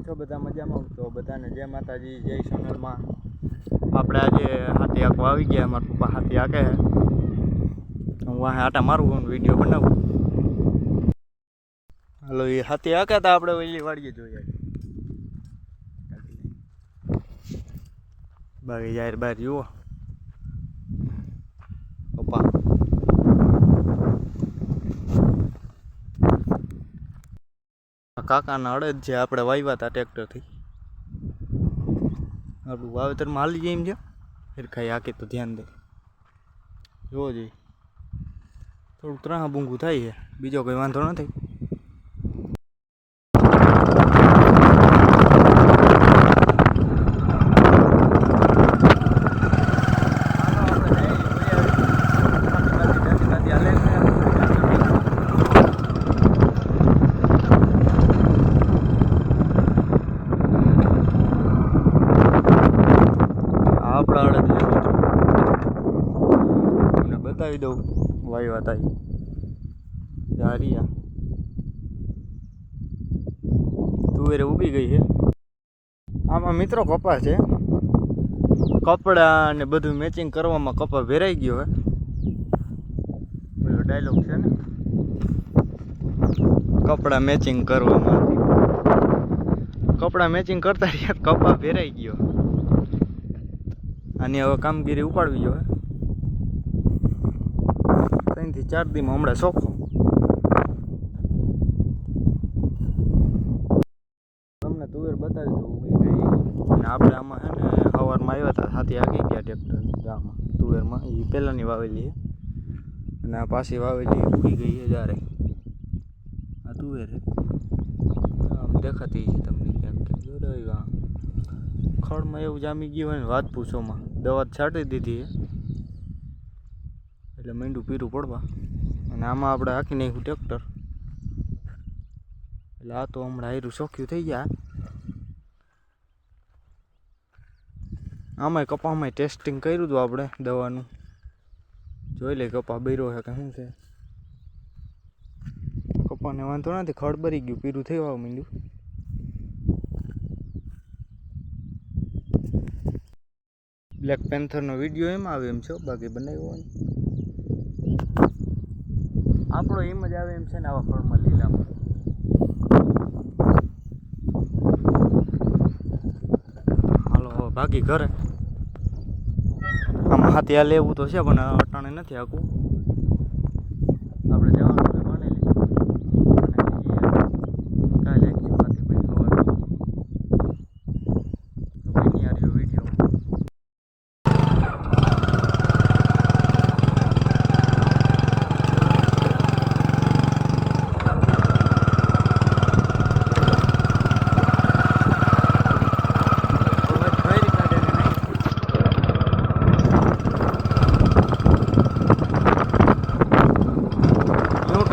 છો બધા મજામાં? તો બધાને જય માતાજી, જય સોનલમાં. આપણે આજે હાથી આંકવા આવી ગયા. મારા પપ્પા હાથી આંકે હું વાહે આટા મારું વિડીયો બનાવું. હાલો, એ હાથી આંકે તો આપણે ઓલી વાડીએ જોઈએ. બાકી જાહેર બહાર જુઓ પપ્પા. કાકાના અડદ છે, આપણે વાવ્યા હતા ટ્રેક્ટરથી. આપણું વાવેતરમાં હાલી જાય એમ છે. ફેરખાઈ આંકે તો ધ્યાન દે જોવો જોઈએ. થોડુંક ત્રાહ બૂંગું થાય છે, બીજો કંઈ વાંધો નથી. તમને બતાવી દઉં વાવ્યા હતા જારિયા. તુવેર ઉગી ગઈ છે. આમાં મિત્રો કપા છે. કપડા ને બધું મેચિંગ કરવામાં કપા ભેરાઈ ગયો હે. પેલો ડાયલોગ છે ને, કપડા મેચિંગ કરવામાં. કપડા મેચિંગ કરતા રહ્યા કપા ભેરાઈ ગયો. આની હવે કામગીરી ઉપાડવી જોઈએ. 3 થી 4 દીમાં હમણાં સોખો. તમને તુવેર બતાવી દઉં અને આપણે આમાં છે ને સવારમાં આવ્યા હતા, હાથી આંકી ગયા ટ્રેક્ટર ગામમાં તુવેરમાં. એ પહેલાંની વાવેલી છે અને આ પાછી વાવેલી ઉગી ગઈ છે. જ્યારે આ તુવેર છે આમ દેખાતી છે તમને ક્યાંક ક્યાંક જો રહ્યું. ખડમાં એવું જામી ગયું હોય ને વાત પૂછોમાં. દવા છાંટી દીધી છે એટલે મીંડું પીરું પડવા. અને આમાં આપણે હાંકી નાખ્યું ટ્રેક્ટર એટલે આ તો હમણાં હાયરું ચોખ્યું થઈ ગયા. આમાંય કપામાં ટેસ્ટિંગ કર્યું હતું આપણે દવાનું. જોઈ લે કપા બૈરો છે કે શું છે. કપાને વાંધો નથી, ખડ બરી ગયું, પીરું થઈ આવવા માંડ્યું. બ્લેક પેન્થરનો વિડીયો એમ આવે એમ છે, બાકી બનાવ્યો હોય આપણો એમ જ આવે એમ છે ને આવા ફળમાં લીલામાં. હાલો હવે ભાગી ઘરે. આમ હાથી આ લેવું તો છે પણ અટાણે નથી આખું. આપણે જવાનું છે બનેલી કાલે હાથી ભાઈ ખબર બની આવ્યો વિડીયો.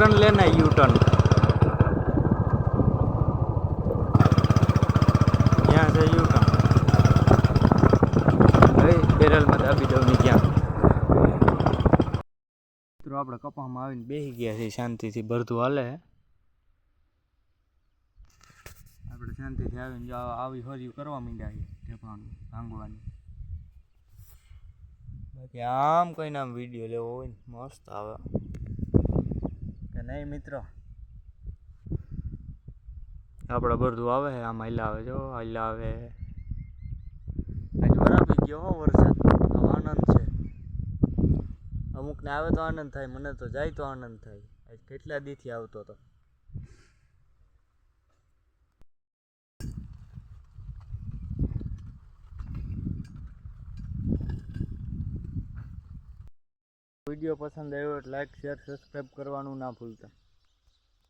टर्न लेना है, यू टर्न यहाँ से यू टर्न. બેરલ માં દાબી દઉં ને ક્યાં મિત્રો આપણે કપામાં આવીને બેસી ગયા છે. શાંતિથી ભરતું હાલે. આપણે શાંતિથી આવીને જો આવી હર્યું કરવા માંડ્યા છે ઢેફાનું ભાંગવાની. બાકી આમ કઈને આમ વિડીયો લેવો હોય ને મસ્ત આવે કે નહીં મિત્રો. આપણે બધું આવે છે આમ હાલ્યા આવે. જો હાલ્યા આવે. આજ વરાપી ગયો હો વરસાદ. આનંદ છે. અમુકને આવે તો આનંદ થાય, મને તો જાય તો આનંદ થાય. આજ કેટલા દીથી આવતો હતો. વિડીયો પસંદ આવ્યો એટલે લાઈક શેર સબસ્ક્રાઈબ કરવાનું ના ભૂલતા.